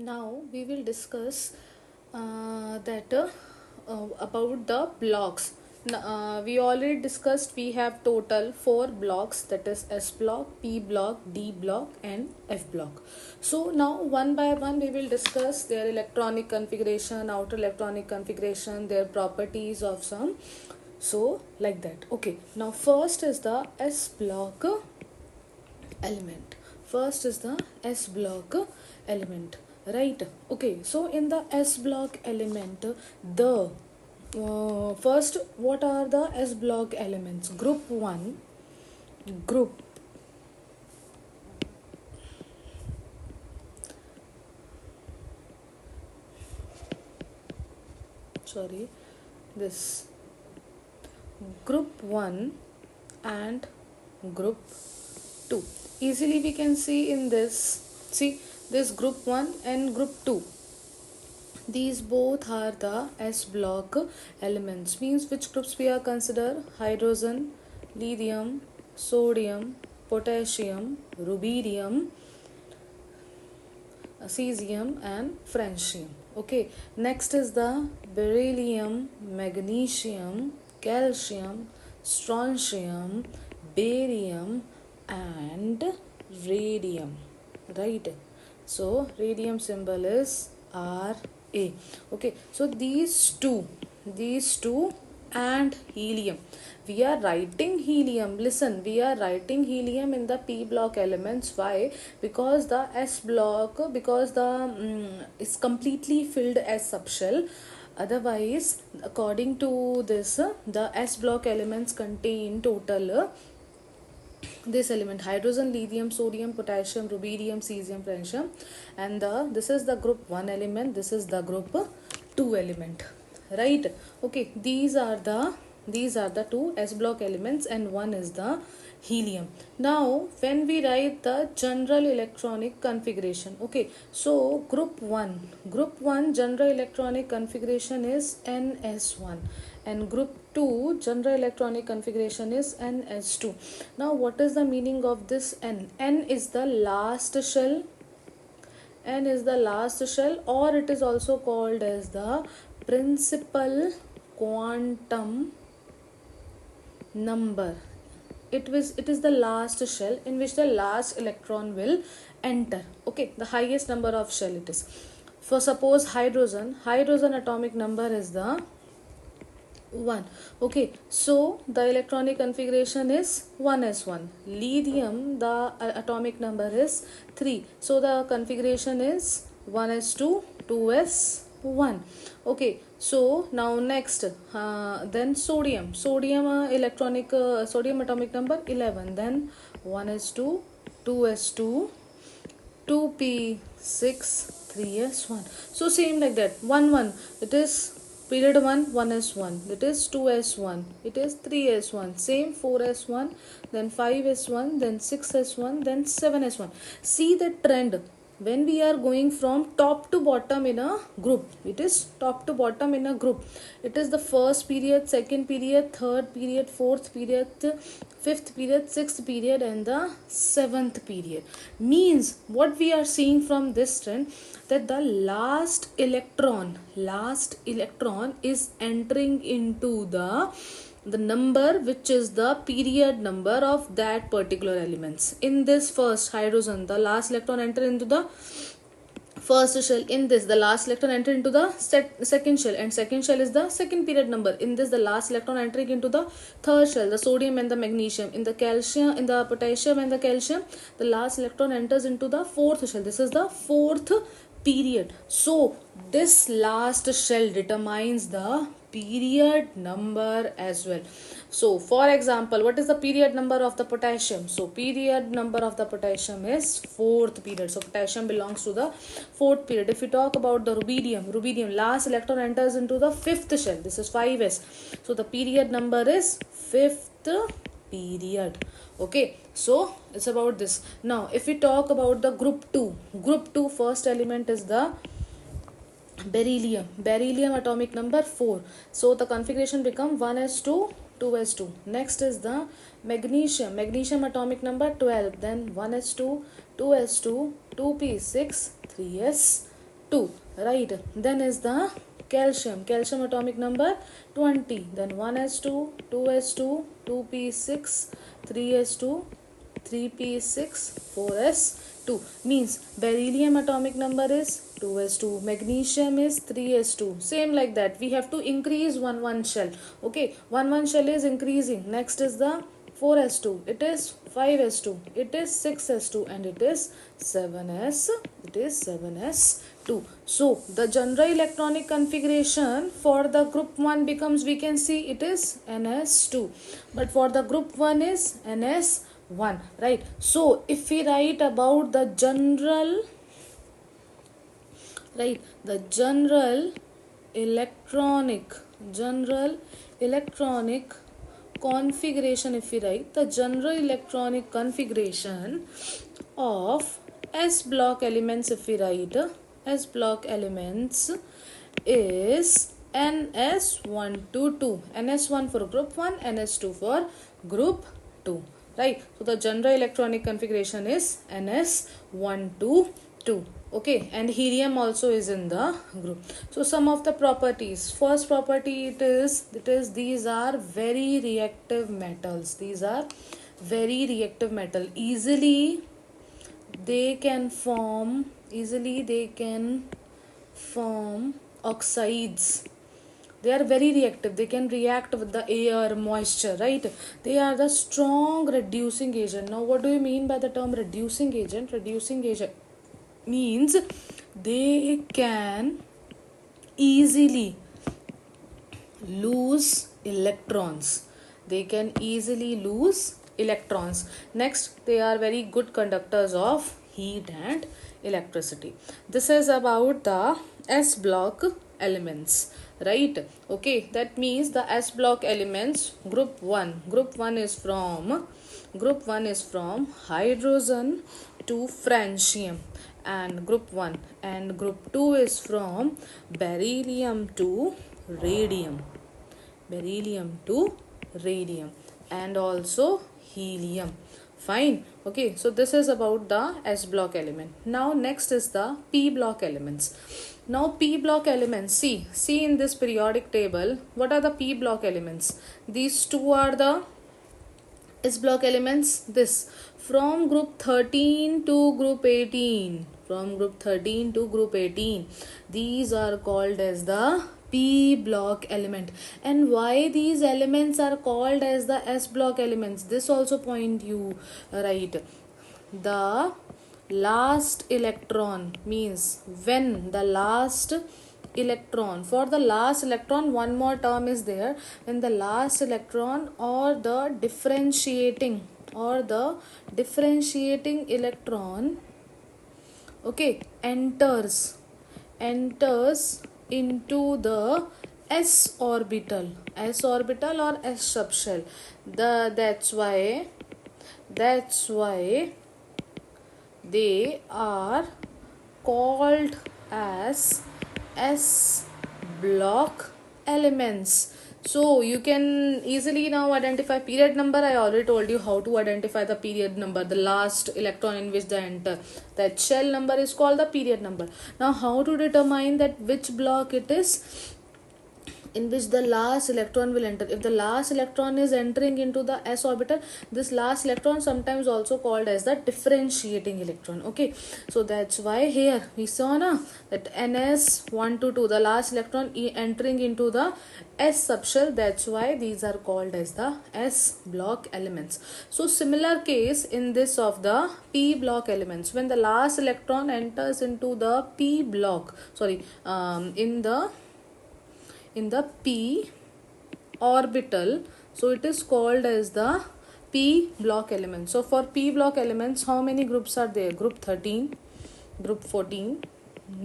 Now we will discuss that about the blocks. We already discussed we have total 4 blocks, that is S block, P block, D block and F block. So now one by one we will discuss their electronic configuration, outer electronic configuration, their properties of some. So like that. Okay. Now first is the S block element. First is the S block element, right? Okay, so in the S block element, the first, what are the S block elements? Group 1, group, sorry, this group 1 and group 2. Easily we can see in this, see this group 1 and group 2. These both are the S block elements. Means which groups we are consider? Hydrogen, lithium, sodium, potassium, rubidium, cesium and francium. Okay, next is the beryllium, magnesium, calcium, strontium, barium and radium, right? So radium symbol is Ra. Okay, so these two and helium, we are writing helium, listen, we are writing helium in the P block elements. Why? Because the S block, because the is completely filled as subshell. Otherwise, according to this, the S block elements contain total this element: hydrogen, lithium, sodium, potassium, rubidium, cesium, francium, and this is the group 1 element, this is the group 2 element, right? Okay, these are the two S block elements and one is the helium. Now when we write the general electronic configuration, okay, so group 1 general electronic configuration is NS1 and group 2 general electronic configuration is NS2. Now what is the meaning of this N? N is the last shell, N is the last shell, or it is also called as the principal quantum number. It is the last shell in which the last electron will enter. Okay, the highest number of shell it is. For suppose hydrogen atomic number is the 1. Okay, so the electronic configuration is 1s1. Lithium, the atomic number is 3, so the configuration is 1s2, 2s1. Okay, so now next, then sodium atomic number 11, then 1s2, 2s2, 2p6, 3s1. So same like that, 1 1, it is period 1, 1s1, it is 2s1, it is 3s1, same 4s1, then 5s1, then 6s1, then 7s1. See the trend. When we are going from top to bottom in a group, it is top to bottom in a group. It is the first period, second period, third period, fourth period, fifth period, sixth period and the seventh period. Means what we are seeing from this trend, that the last electron is entering into the number which is the period number of that particular elements. In this first hydrogen, the last electron enter into the first shell. In this, the last electron enter into the second shell, and second shell is the second period number. In this, the last electron entering into the third shell, the sodium and the magnesium. In the calcium, in the potassium and the calcium, the last electron enters into the fourth shell. This is the fourth period. So this last shell determines the period number as well. So for example, what is the period number of the potassium? So period number of the potassium is fourth period. So potassium belongs to the fourth period. If we talk about the rubidium last electron enters into the fifth shell. This is 5s. So the period number is fifth period. Okay, so it's about this. Now if we talk about the group 2 first element is the beryllium atomic number 4, so the configuration become 1s2, 2s2. Next is the magnesium atomic number 12, then 1s2, 2s2, 2p6, 3s 2, right? Then is the calcium. Calcium atomic number 20. Then 1s2, 2s2, 2p6, 3s2, 3p6, 4s2. Means beryllium atomic number is 2s2, magnesium is 3s2. Same like that. We have to increase one shell. Okay, one shell is increasing. Next is the 4s2, it is 5s2, it is 6s2, and it is 7s2. So the general electronic configuration for the group 1 becomes, we can see it is ns2, but for the group 1 is ns1, right? So if we write about the general, right, the general electronic configuration, if we write the general electronic configuration of s block elements, if we write s block elements is ns1 to 2, ns1 for group 1, ns2 for group 2, right? So the general electronic configuration is ns1 to 2. Okay, and helium also is in the group. So some of the properties, first property, it is these are very reactive metals. These are very reactive metal. Easily they can form oxides. They are very reactive. They can react with the air, moisture, right? They are the strong reducing agent. Now what do you mean by the term reducing agent? Reducing agent means they can easily lose electrons. Next, they are very good conductors of heat and electricity. This is about the s block elements, right? Okay, that means the s block elements, group 1 is from hydrogen to francium, and group 1, and group 2 is from beryllium to radium, and also helium. Fine. Okay, so this is about the s block element. Now next is the p block elements. Now p block elements, see in this periodic table, what are the p block elements? These two are the s block elements. This from group 13 to group 18, these are called as the p block element. And why these elements are called as the s block elements, this also point you right. The last electron means when the last electron, for the last electron, one more term is there, when the last electron or the differentiating electron, okay, enters into the s orbital or s subshell. That's why they are called as s block elements. So you can easily now identify period number. I already told you how to identify the period number, the last electron in which they enter. That shell number is called the period number. Now how to determine that which block it is in which the last electron will enter? If the last electron is entering into the s orbital, this last electron sometimes also called as the differentiating electron. Okay, so that's why here we saw na that ns1 to 2, the last electron entering into the s subshell. That's why these are called as the s block elements. So similar case in this of the p block elements, when the last electron enters into the p block, in the p orbital, so it is called as the p block element. So for p block elements, how many groups are there? Group 13, group 14,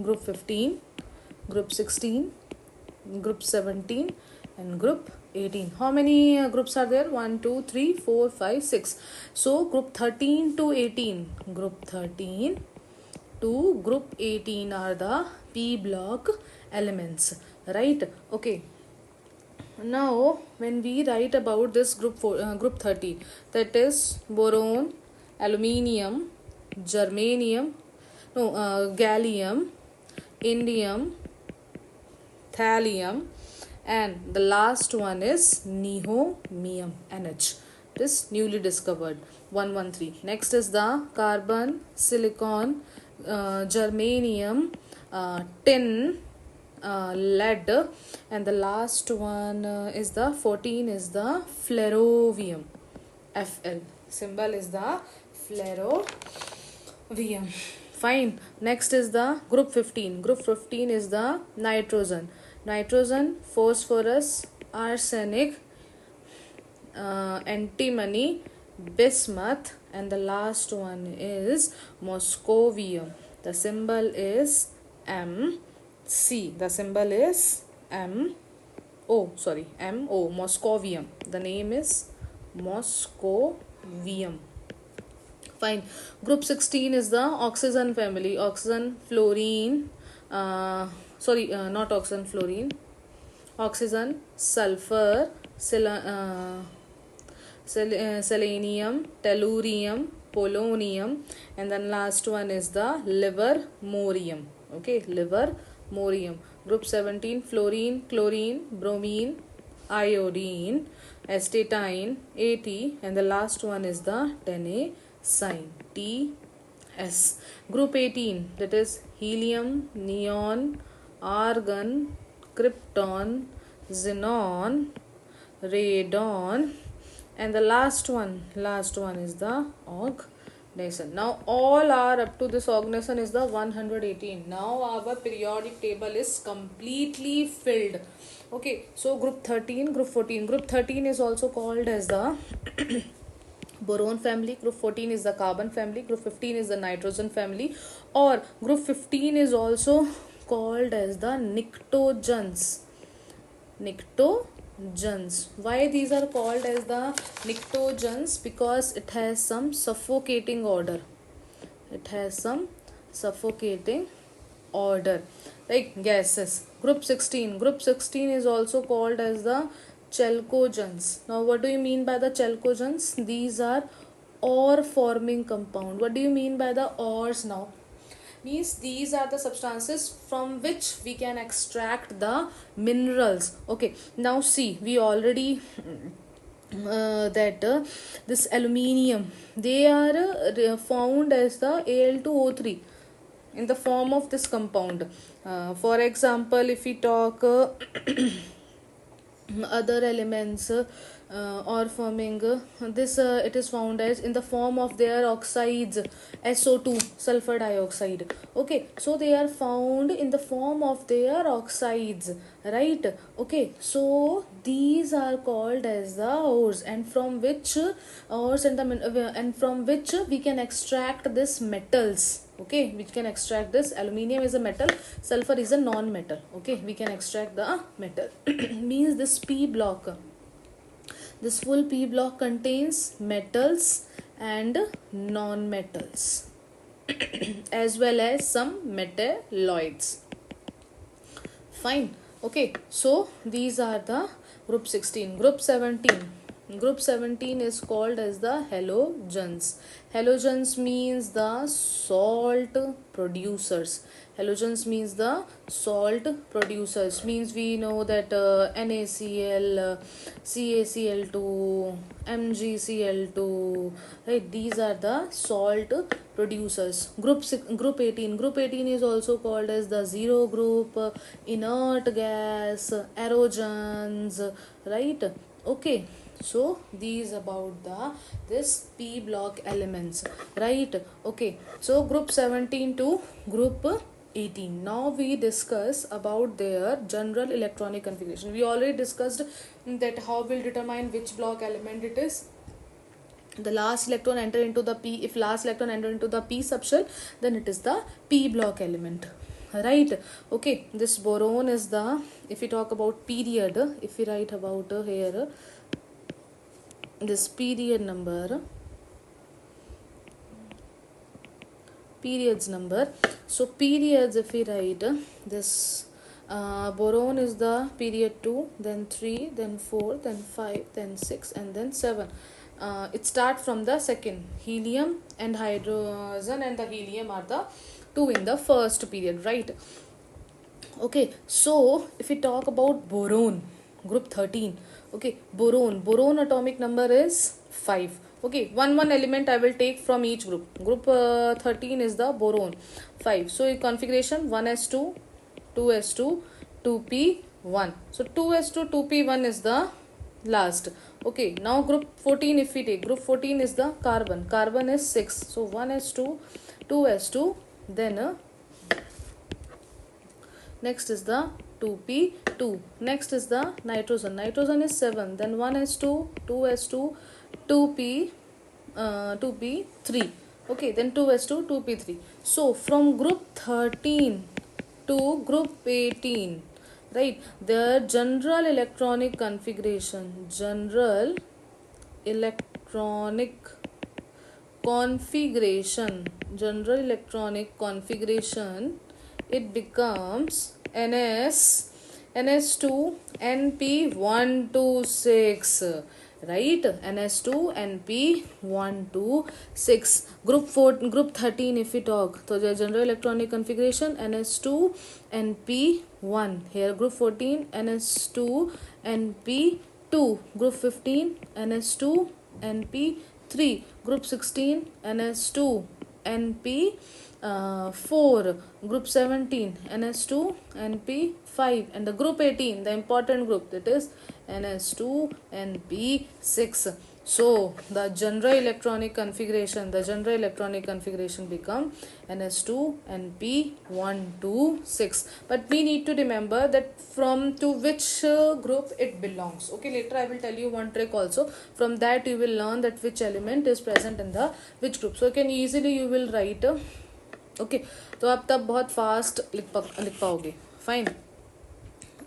group 15, group 16, group 17, and group 18. How many groups are there? 1, 2, 3, 4, 5, 6. So group 13 to 18, group 13 to group 18 are the p block elements, right? Okay, now when we write about this group 30, that is boron, aluminium, germanium, gallium, indium, thallium, and the last one is niobium, NH. It is newly discovered. 113. Next is the carbon, silicon, germanium, tin, lead, and the last one is the 14 is the flerovium, Fl. Symbol is the flerovium. Fine. Next is the group 15. Group 15 is the nitrogen. Nitrogen, phosphorus, arsenic, antimony, bismuth, and the last one is moscovium. The symbol is MC. The symbol is MO. Moscovium. The name is moscovium. Fine. Group 16 is the oxygen family. Oxygen, fluorine, not oxygen, fluorine, oxygen, sulfur, selenium, tellurium, polonium, and then last one is the livermorium. Okay, livermorium. Group 17, fluorine, chlorine, bromine, iodine, astatine, AT, and the last one is the tennessine, TS. Group 18, that is helium, neon, argon, krypton, xenon, radon, and the last one is the oxidation. Now all are up to this oxidation is the 118. Now our periodic table is completely filled. Okay, so group 13, group 14. Group 13 is also called as the boron family. Group 14 is the carbon family. Group 15 is the nitrogen family, or group 15 is also called as the pnictogens. Why these are called as the pnictogens? Because it has some suffocating order. Like gases. Group 16 is also called as the chalcogens. Now what do you mean by the chalcogens? These are ore forming compound. What do you mean by the ores now? Means these are the substances from which we can extract the minerals. Okay, now see, we already this aluminium, they are found as the Al2O3 in the form of this compound. For example, if we talk other elements or forming this it is found as in the form of their oxides, SO2, sulfur dioxide. Okay, so they are found in the form of their oxides, right? Okay, so these are called as the ores, and from which we can extract this metals. Okay, we can extract this. Aluminium is a metal, sulfur is a non-metal. Okay, we can extract the metal. Means this P block, this full P block contains metals and non-metals as well as some metalloids. Fine. Okay, so these are the group 16. Group 17 is called as the halogens. Halogens means the salt producers. Means we know that NaCl, CaCl2, MgCl2, right? These are the salt producers. Group 18 is also called as the zero group, inert gas, aerogens, right? Okay, so these about this P block elements, right? Okay, so group 17 to group 18. Now we discuss about their general electronic configuration. We already discussed that how we'll determine which block element it is. The last electron enter into the P. If last electron enter into the P subshell, then it is the P block element, right? Okay, this boron is the, if we talk about period, if we write about here this periods number. So periods, if we write this boron is the period 2, then 3, then 4, then 5, then 6, and then 7. It starts from the second. Helium and hydrogen and the helium are the two in the first period, right? Okay, so if we talk about boron, group 13. Okay, boron atomic number is 5. Okay, one element I will take from each group. Group 13 is the boron, 5. So in configuration 1s2, 2s2, 2p1. So 2s2, 2p1 is the last. Okay, now group 14, if we take group 14 is the carbon is 6. So 1s2, 2s2, then next is the 2p2. Next is the nitrogen is 7. Then 1s2, 2s2, 2p 2p3. Okay, then 2s2, 2p3. So from group 13 to group 18, right, the general electronic configuration, electronic general electronic configuration, it becomes ns2 np126, right, ns2 np126. Group 13 if we talk, so the general electronic configuration ns2 np1, here group 14 ns2 np2, group 15 ns2 np3, group 16 ns2 np 4, group 17 ns2 np5, and the group 18, the important group, that is ns2 np6. So the general electronic configuration become ns2 np126. But we need to remember that from to which group it belongs. Okay, later I will tell you one trick also. From that you will learn that which element is present in the which group. So you will write okay तो आप तब बहुत fast लिख पाओगे. Fine.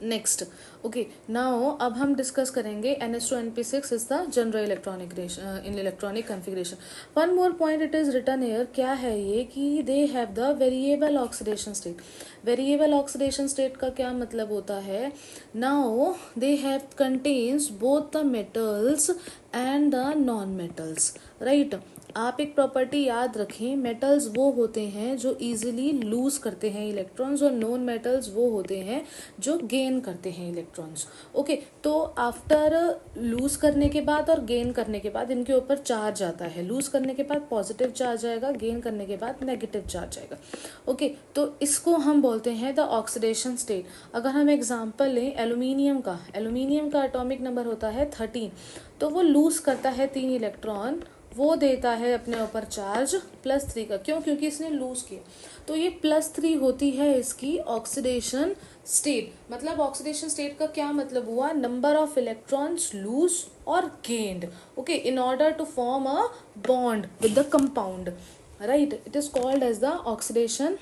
Next. Okay now अब हम discuss करेंगे NH2NP6 is the general electronic configuration. One more point it is written here. क्या है ये कि they have the variable oxidation state. Variable oxidation state का क्या मतलब होता है? Now they have contains both the metals and the non metals, right. आप एक प्रॉपर्टी याद रखें, मेटल्स वो होते हैं जो इजीली लूज करते हैं इलेक्ट्रॉन्स, और नॉन मेटल्स वो होते हैं जो गेन करते हैं इलेक्ट्रॉन्स. ओके, तो आफ्टर लूज करने के बाद और गेन करने के बाद इनके ऊपर चार्ज आता है. लूज करने के बाद पॉजिटिव चार्ज आएगा, गेन करने के बाद नेगेटिव चार्ज आएगा. ओके, तो इसको हम बोलते हैं द ऑक्सीडेशन स्टेट. अगर हम एग्जांपल लें एल्यूमिनियम का एटॉमिक नंबर होता है 13. तो वो लूज करता है 3 इलेक्ट्रॉन, वो देता है अपने ऊपर चार्ज +3 का. क्यों? क्योंकि इसने लूज किया. तो ये +3 होती है इसकी ऑक्सीडेशन स्टेट. मतलब ऑक्सीडेशन स्टेट का क्या मतलब हुआ? नंबर ऑफ इलेक्ट्रॉन्स लूज और gained, okay, in order to form a bond with the compound, right. It is called as the oxidation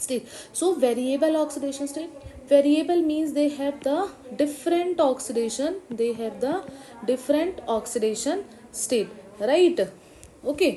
state. So variable oxidation state, variable means they have the different oxidation state, right. Okay,